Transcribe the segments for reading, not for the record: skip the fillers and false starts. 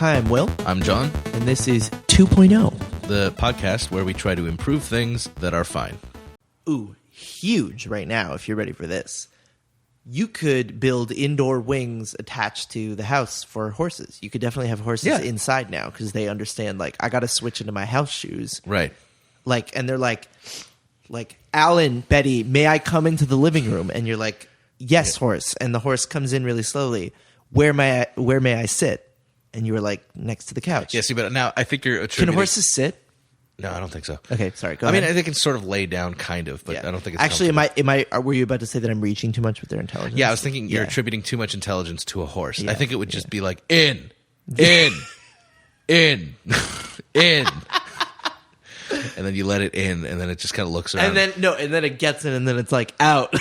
Hi, I'm Will. I'm John. And this is 2.0. The podcast where we try to improve things that are fine. Ooh, huge right now, if you're ready for this. You could build indoor wings attached to the house for horses. You could definitely have horses inside now because they understand, like, I got to switch into my house shoes. Right. Like, and they're like, Alan, Betty, may I come into the living room? And you're like, yes, horse. And the horse comes in really slowly. Where may I sit? And you were like, next to the couch. Yeah, see, but now I think you're attributing... Can horses sit? No, I don't think so. Okay, sorry. Go ahead. I mean, I think it's sort of lay down, kind of, but I don't think it's actually. Were you about to say that I'm reaching too much with their intelligence? Yeah, I was thinking you're attributing too much intelligence to a horse. Yeah. I think it would just be like in, and then you let it in, and then it just kind of looks around. And then it gets in, and then it's like out,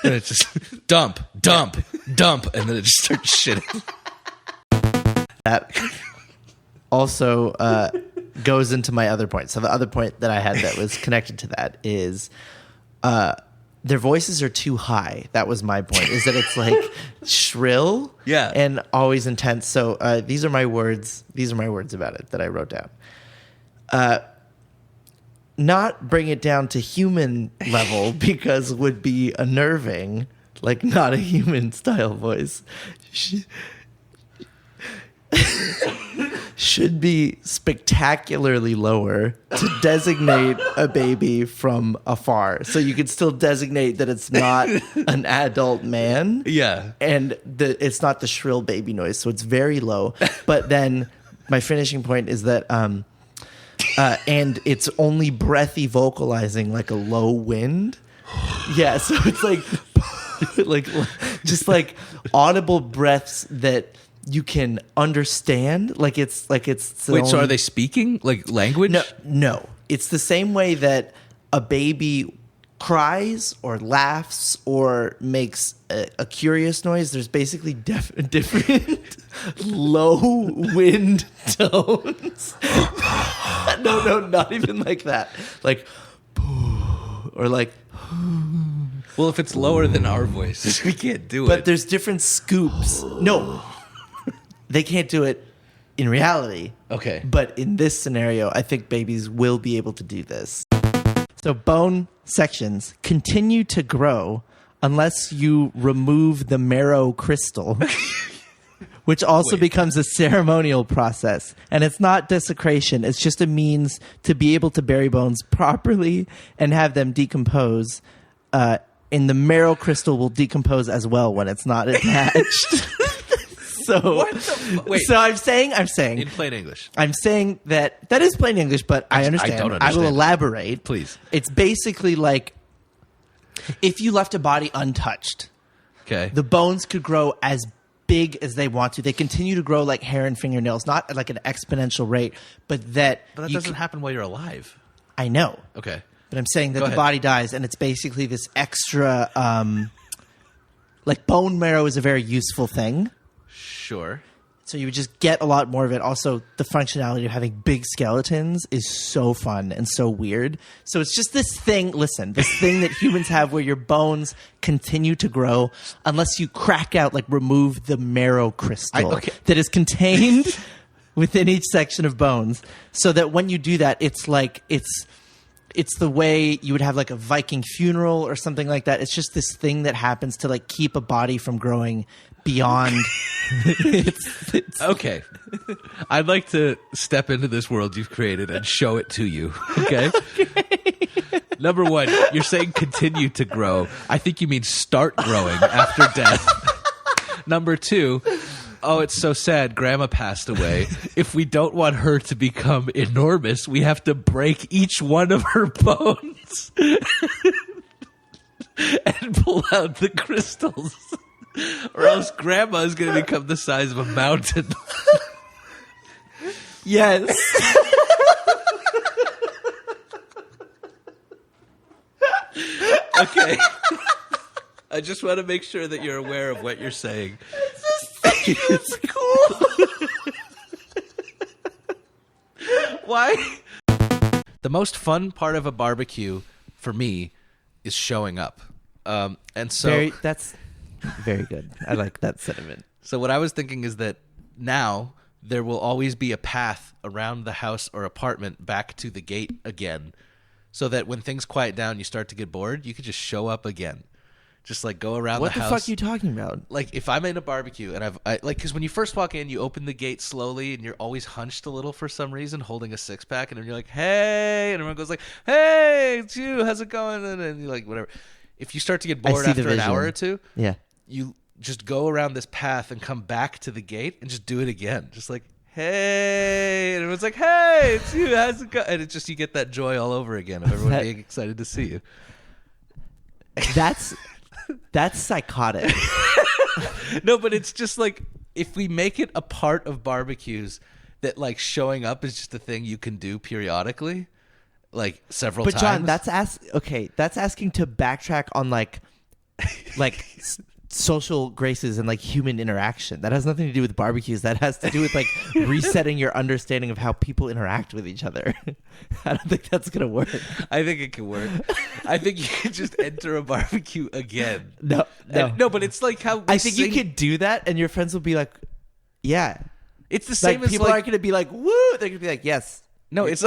and it's just dump, and then it just starts shitting. That also goes into my other point. So the other point that I had that was connected to that is their voices are too high. That was my point, is that it's like shrill and always intense. So these are my words. These are my words about it that I wrote down. Not bring it down to human level because would be unnerving, like not a human style voice. Should be spectacularly lower to designate a baby from afar. So you could still designate that it's not an adult man. Yeah. And it's not the shrill baby noise. So it's very low. But then my finishing point is that, and it's only breathy vocalizing like a low wind. Yeah. So it's like just like audible breaths that you can understand, wait. So are they speaking like language? No. It's the same way that a baby cries or laughs or makes a curious noise. There's basically different low wind tones. No, not even like that. Like, or like. Well, if it's lower than our voices, we can't do it. But there's different scoops. No. They can't do it in reality. Okay. But in this scenario, I think babies will be able to do this. So bone sections continue to grow unless you remove the marrow crystal, which also becomes a ceremonial process. And it's not desecration. It's just a means to be able to bury bones properly and have them decompose. And the marrow crystal will decompose as well when it's not attached. So I'm saying in plain English. I'm saying that is plain English, but I understand. I don't understand. I will elaborate. Please. It's basically like if you left a body untouched, the bones could grow as big as they want to. They continue to grow like hair and fingernails, not at like an exponential rate, but that doesn't happen while you're alive. I know. Okay. But I'm saying that the body dies, and it's basically this extra like bone marrow is a very useful thing. Sure. So you would just get a lot more of it. Also, the functionality of having big skeletons is so fun and so weird. So it's just this thing, this thing that humans have where your bones continue to grow unless you crack out, like remove the marrow crystal that is contained within each section of bones. So that when you do that, it's like, it's the way you would have like a Viking funeral or something like that. It's just this thing that happens to like keep a body from growing beyond. Okay. I'd like to step into this world you've created and show it to you. Okay? Number one, you're saying continue to grow. I think you mean start growing after death. Number two, oh, it's so sad. Grandma passed away. If we don't want her to become enormous, we have to break each one of her bones and pull out the crystals. Or else grandma is going to become the size of a mountain. Yes. Okay. I just want to make sure that you're aware of what you're saying. It's cool. Why? The most fun part of a barbecue for me is showing up. And so that's very good. I like that sentiment. So what I was thinking is that now there will always be a path around the house or apartment back to the gate again, so that when things quiet down, you start to get bored, you could just show up again. Just like go around the house. What the fuck are you talking about? Like if I'm in a barbecue and because when you first walk in, you open the gate slowly and you're always hunched a little for some reason, holding a 6-pack, and then you're like, hey, and everyone goes like, hey, it's you, how's it going? And then you're like, whatever. If you start to get bored after an hour or two, you just go around this path and come back to the gate and just do it again. Just like, hey, and everyone's like, hey, it's you, how's it going? And it's just, you get that joy all over again of everyone being excited to see you. That's psychotic. No, but it's just like, if we make it a part of barbecues that like showing up is just a thing you can do periodically, like several times. But John, that's asking to backtrack on like social graces and like human interaction. That has nothing to do with barbecues. That has to do with like resetting your understanding of how people interact with each other. I don't think that's gonna work. I think it can work. I think you can just enter a barbecue again. No, but it's like how I think you could do that, and your friends will be like, "Yeah." It's the same like, as people like, aren't gonna be like, "Woo!" They're gonna be like, "Yes." No, it's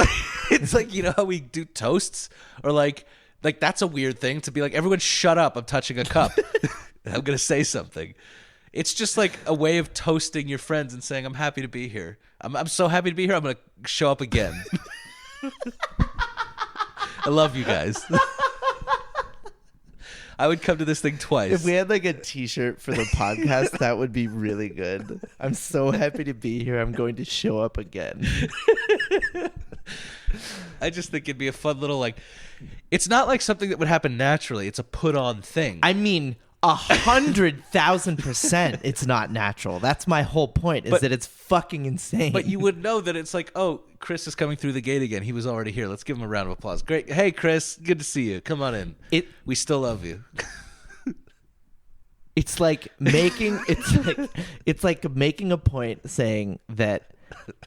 like you know how we do toasts, or like that's a weird thing to be like, everyone shut up, I'm touching a cup. I'm going to say something. It's just like a way of toasting your friends and saying, I'm happy to be here. I'm so happy to be here. I'm going to show up again. I love you guys. I would come to this thing twice. If we had like a t-shirt for the podcast, that would be really good. I'm so happy to be here. I'm going to show up again. I just think it'd be a fun little like, it's not like something that would happen naturally. It's a put on thing. I mean, 100,000% it's not natural. That's my whole point, is that it's fucking insane. But you would know that it's like, oh, Chris is coming through the gate again. He was already here. Let's give him a round of applause. Great. Hey, Chris, good to see you. Come on in. We still love you. It's like making a point saying that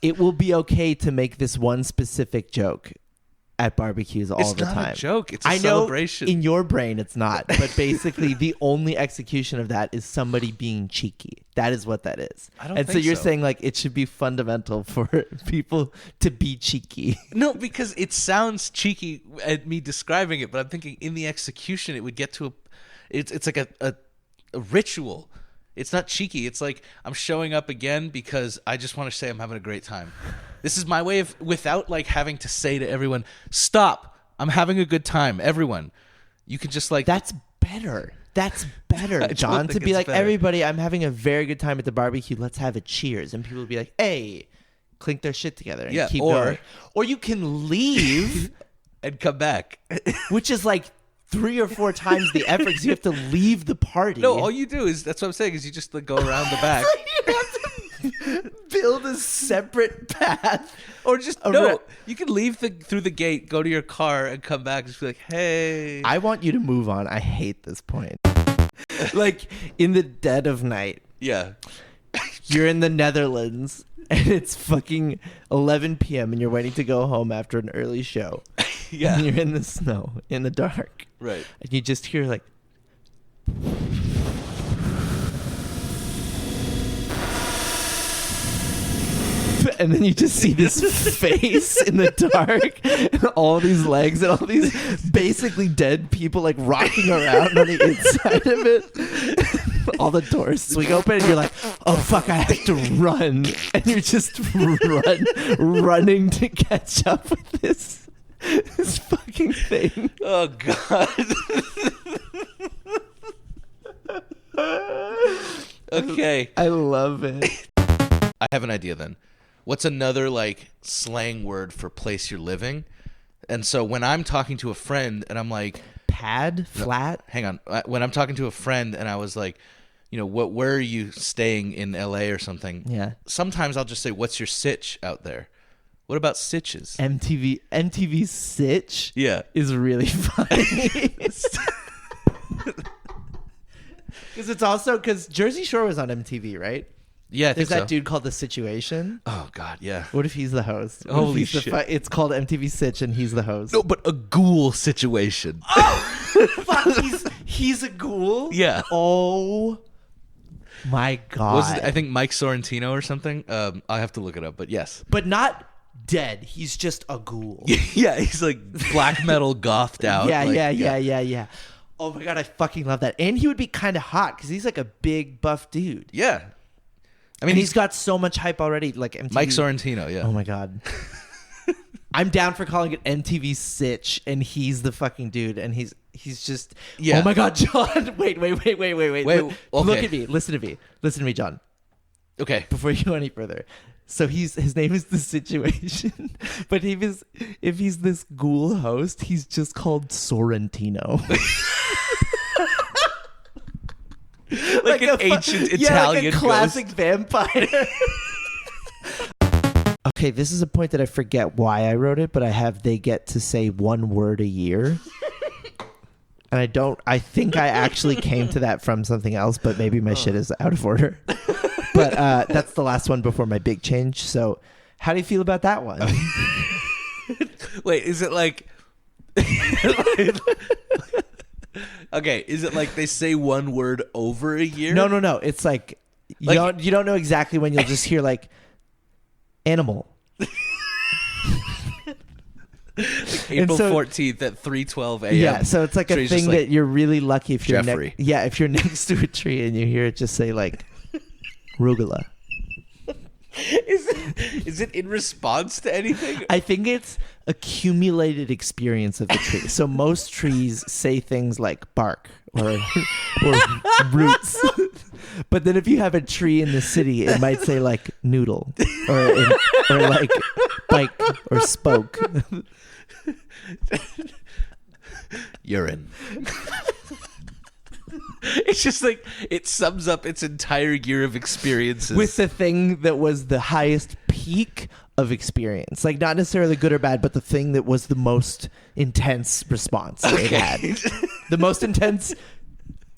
it will be okay to make this one specific joke at barbecues all the time. It's not a joke. It's a celebration. I know in your brain it's not, but basically the only execution of that is somebody being cheeky. That is what that is. I don't and think so you're saying like it should be fundamental for people to be cheeky. No, because it sounds cheeky at me describing it, but I'm thinking in the execution it would get to it's like a ritual. It's not cheeky. It's like, I'm showing up again because I just want to say I'm having a great time. This is my way of, without like having to say to everyone, stop, I'm having a good time. Everyone, you can just like. That's better, John, to be like, better. Everybody, I'm having a very good time at the barbecue. Let's have a cheers. And people will be like, hey, clink their shit together and keep going. Or you can leave and come back. Which is like 3 or 4 times the effort, because you have to leave the party. No, all you do is, that's what I'm saying, is you just like, go around the back. You have to build a separate path. Or just, no, you can leave through the gate, go to your car, and come back and just be like, hey. I want you to move on. I hate this point. Like, in the dead of night. Yeah. You're in the Netherlands, and it's fucking 11 p.m., and you're waiting to go home after an early show. Yeah. And you're in the snow, in the dark. Right. And you just hear like. And then you just see this face in the dark, and all these legs and all these basically dead people like rocking around on the inside of it. All the doors swing open, and you're like, "Oh fuck, I have to run!" And you're just running to catch up with this fucking thing. Oh god. Okay. I love it. I have an idea then. What's another like slang word for place you're living? And so when I'm talking to a friend and I'm like, pad, flat. Hang on. When I'm talking to a friend and I was like, you know, where are you staying in LA or something? Yeah. Sometimes I'll just say, what's your sitch out there? What about sitches? MTV Sitch. Yeah. Is really funny. Because it's also because Jersey Shore was on MTV, right? Yeah, I think There's that dude called The Situation. Oh, God, yeah. What if he's the host? Holy shit. It's called MTV Sitch, and he's the host. No, but a ghoul situation. Oh! Fuck, he's a ghoul? Yeah. Oh. My God. Was it, I think Mike Sorrentino or something. I have to look it up, but yes. But not dead. He's just a ghoul. Yeah, he's like black metal gothed out. Yeah. Oh my God, I fucking love that. And he would be kind of hot because he's like a big buff dude. Yeah. I mean, and he's got so much hype already. Like MTV. Mike Sorrentino, yeah. Oh my God. I'm down for calling it MTV Sitch, and he's the fucking dude, and he's just. Yeah. Oh my God, John! Wait. Okay. Look at me. Listen to me, John. Okay. Before you go any further, so his name is The Situation, but if he's this ghoul host, he's just called Sorrentino. like an ancient Italian like a classic ghost. Vampire. Okay, this is a point that I forget why I wrote it, but I have they get to say one word a year. And I think I actually came to that from something else, but maybe my shit is out of order. But that's the last one before my big change. So how do you feel about that one? Wait, is it like... Okay, is it like they say one word over a year? No. It's like you don't know exactly when you'll just hear like animal. Like April 14th at 3:12 a.m. Yeah, so it's like a thing that you're really lucky if you're if you're next to a tree and you hear it just say like rugula. Is it in response to anything? I think it's accumulated experience of the tree. So most trees say things like bark or roots. But then if you have a tree in the city, it might say like noodle or like bike or spoke. Urine. It's just like it sums up its entire year of experiences with the thing that was the highest peak of experience, like not necessarily good or bad, but the thing that was the most intense response it had. The most intense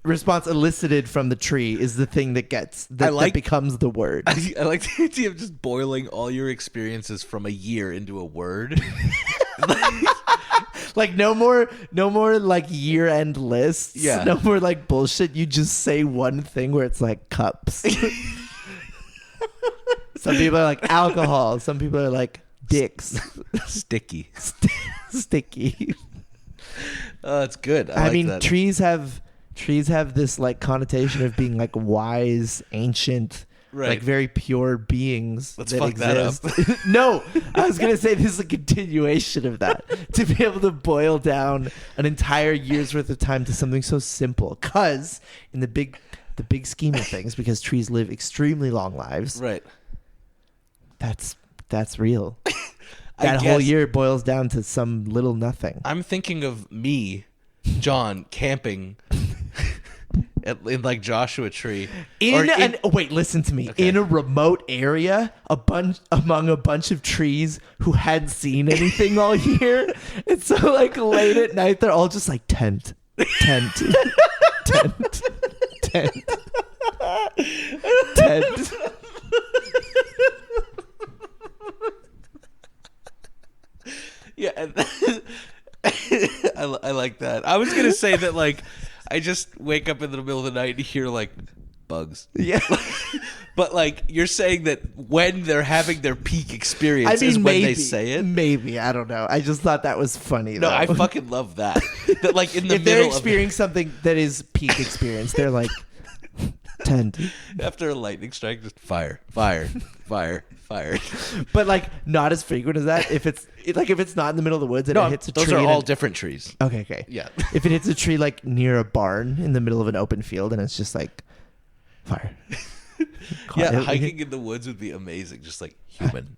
response elicited from the tree is the thing that that becomes the word. I like the idea of just boiling all your experiences from a year into a word. Like no more like year-end lists. Yeah. No more like bullshit. You just say one thing where it's like cups. Some people are like alcohol. Some people are like dicks. Sticky. Sticky. Oh, it's good. I like mean, that. trees have this like connotation of being like wise, ancient, like very pure beings. Let's that fuck exist. that up. No, I was gonna say this is a continuation of that. To be able to boil down an entire year's worth of time to something so simple, because in the big scheme of things, because trees live extremely long lives, right? That's real. That whole year boils down to some little nothing. I'm thinking of me, John, camping in like Joshua Tree. Wait, listen to me. Okay. In a remote area, among a bunch of trees who hadn't seen anything all year. And so like late at night, they're all just like tent. Yeah, I like that. I was gonna say that like I just wake up in the middle of the night and hear like bugs. Yeah. But like you're saying that when they're having their peak experience is when they say it. Maybe, I don't know. I just thought that was funny. No, though. I fucking love that. That like in the if middle they're experiencing something that is peak experience, they're like tent. After a lightning strike, just fire. But like not as frequent as that. If it's not in the middle of the woods and it hits a tree. Those are all different trees. Okay. Yeah. If it hits a tree like near a barn in the middle of an open field and it's just like fire. Yeah, hiking in the woods would be amazing. Just like human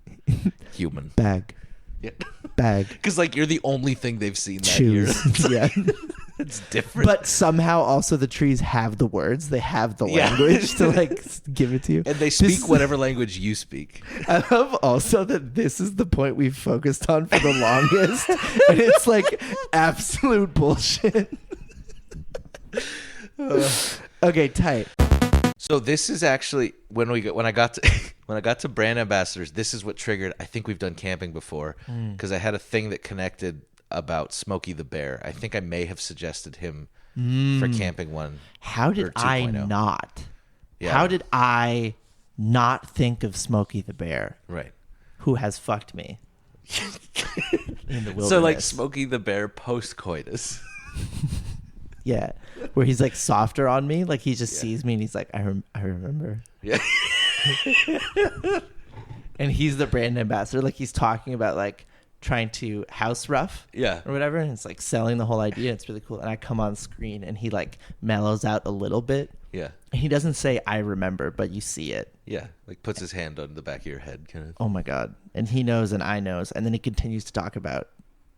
bag. Yeah. Bag. Because like you're the only thing they've seen that Choose. year. Yeah. It's different. But somehow also the trees have the words. They have the language to like give it to you. And they speak whatever language you speak. I love also that this is the point we've focused on for the longest. And it's like absolute bullshit. Okay, tight. So this is actually when I got to brand ambassadors, this is what triggered. I think we've done camping before because I had a thing that connected about Smokey the Bear. I think I may have suggested him for camping one. How did I not? Yeah. How did I not think of Smokey the Bear, Right. who has fucked me in the wilderness? So like Smokey the Bear post-coitus. Yeah, where he's like softer on me, like he just sees me and he's like, I remember. Yeah. And he's the brand ambassador, like he's talking about like trying to house rough, or whatever, and it's like selling the whole idea. It's really cool. And I come on screen and he like mellows out a little bit. Yeah. And he doesn't say I remember, but you see it. Yeah. Like puts his hand on the back of your head, kind of. Oh my god! And he knows, and I knows, and then he continues to talk about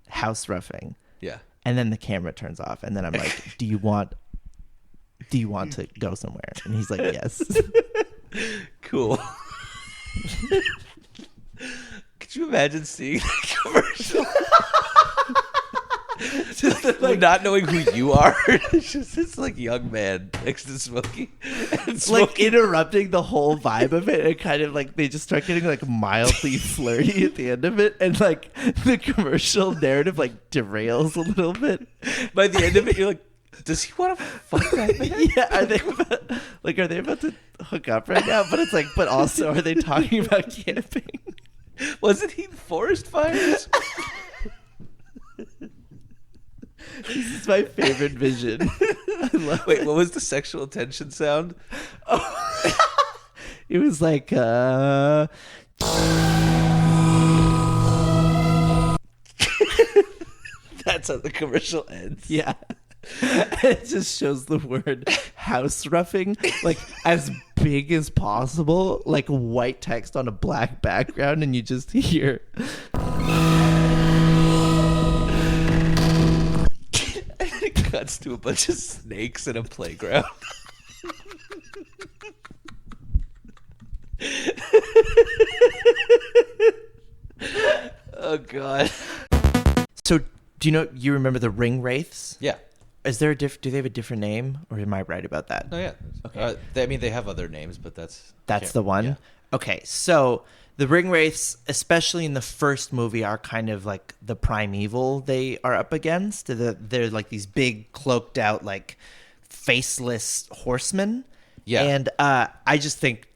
house roughing. Yeah. And then the camera turns off, and then I'm like, "Do you want to go somewhere?" And he's like, "Yes." Cool. Could you imagine seeing that commercial? Just like not knowing who you are. It's just this like young man next to Smokey. And Smokey, like interrupting the whole vibe of it, and kind of like they just start getting like mildly flirty at the end of it, and like the commercial narrative like derails a little bit. by the end of it, you're like, does he want to fuck that man? Yeah, are they about to hook up right now? But it's like, but also, are they talking about camping? Wasn't he forest fires? This is my favorite vision. I love Wait, it. what was the sexual tension sound? It was like, That's how the commercial ends. yeah. It just shows the word house roughing like as big as possible, like white text on a black background, and you just hear It cuts to a bunch of snakes in a playground. Oh god. So do you remember the Ringwraiths? Yeah. Is there do they have a different name, or am I right about that? Oh yeah. Okay. They have other names, but that's The one? Yeah. Okay, so the Ringwraiths, especially in the first movie, are kind of like the primeval they are up against. They're like these big, cloaked out, like faceless horsemen. Yeah. And I just think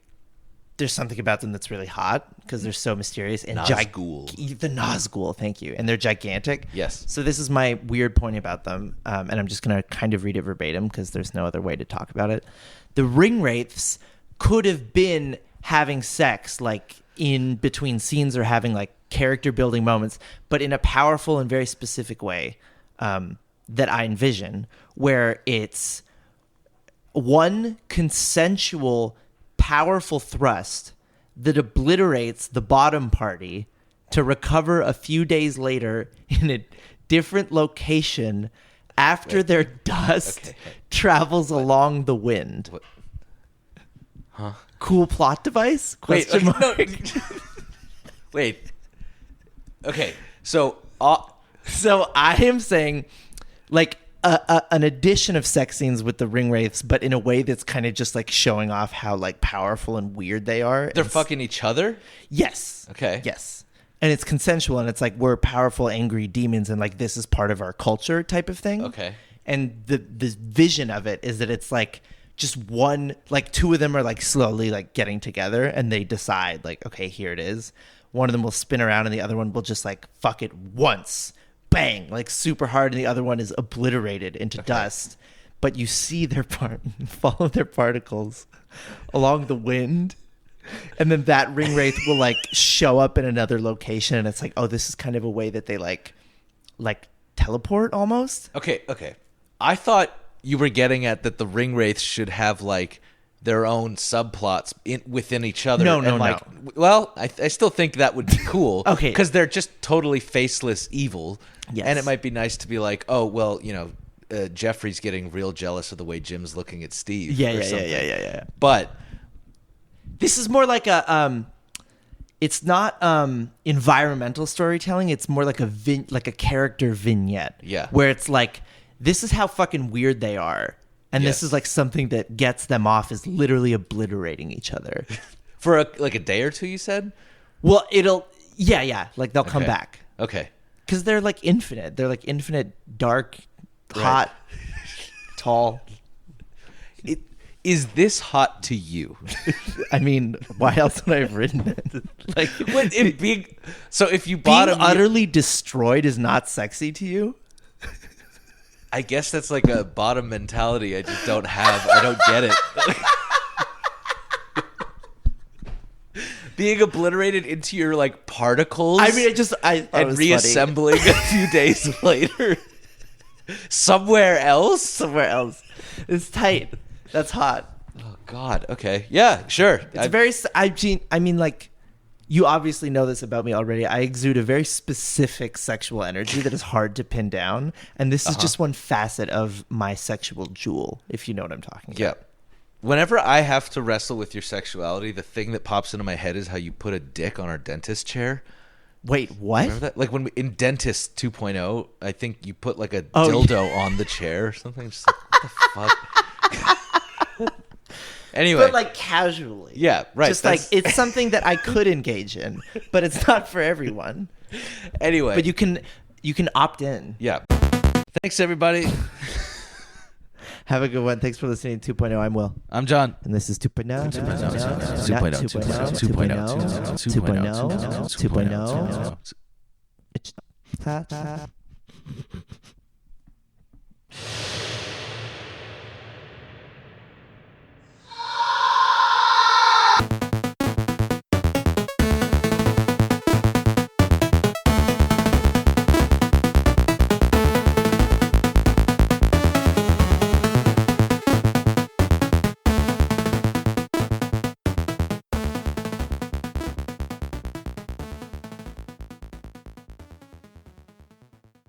there's something about them that's really hot because they're so mysterious and Nazgul. The Nazgul, thank you. And they're gigantic. Yes. So this is my weird point about them, and I'm just going to kind of read it verbatim because there's no other way to talk about it. The Ringwraiths could have been having sex, like in between scenes, or having like character building moments, but in a powerful and very specific way that I envision, where it's one consensual, powerful thrust that obliterates the bottom party to recover a few days later in a different location after their dust travels along the wind. What? Huh? Cool plot device? Question mark. No. Wait. Okay. So So I am saying, like, an addition of sex scenes with the Ringwraiths, but in a way that's kind of just like showing off how like powerful and weird they are. they're fucking each other? Yes. Okay. Yes. And it's consensual, and it's like we're powerful, angry demons, and like this is part of our culture type of thing. Okay. And the vision of it is that it's like just one, like two of them are like slowly like getting together, and they decide like, okay, here it is. One of them will spin around, and the other one will just like fuck it once. Bang, like super hard, and the other one is obliterated into dust. But you see their follow their particles along the wind, and then that Ringwraith will like show up in another location, and it's like, oh, this is kind of a way that they like teleport almost. Okay. I thought you were getting at that the Ringwraiths should have like their own subplots within each other. No. Well, I still think that would be cool. Okay. Because they're just totally faceless evil. Yes. And it might be nice to be like, oh, well, you know, Jeffrey's getting real jealous of the way Jim's looking at Steve. Yeah. But This is more like a it's not environmental storytelling. It's more like a character vignette. Yeah. Where it's like, this is how fucking weird they are. And Yes. this is like something that gets them off is literally obliterating each other. for a day or two, you said? Well, yeah. Like they'll come Okay. back. Okay. Because they're like infinite. They're like infinite, dark, hot, tall. Is this hot to you? I mean, why else would I have written it? Like, if you bought being utterly destroyed is not sexy to you? I guess that's like a bottom mentality I just don't have. I don't get it. Being obliterated into your like particles. I mean, and reassembling a few days later. Somewhere else. It's tight. That's hot. Oh God. Okay. Yeah. Sure. I mean, like, you obviously know this about me already. I exude a very specific sexual energy that is hard to pin down, and this is just one facet of my sexual jewel, if you know what I'm talking about. Yeah. Whenever I have to wrestle with your sexuality, the thing that pops into my head is how you put a dick on our dentist chair. Wait, what? Remember that? Like in Dentist 2.0, I think you put like a dildo on the chair or something. Just like, what the fuck? Anyway. But like casually. Yeah, right. Just like it's something that I could engage in, but it's not for everyone. Anyway. But you can opt in. Yeah. Thanks, everybody. Have a good one. Thanks for listening to 2.0. I'm Will. I'm John. And this is 2.0. 2.0.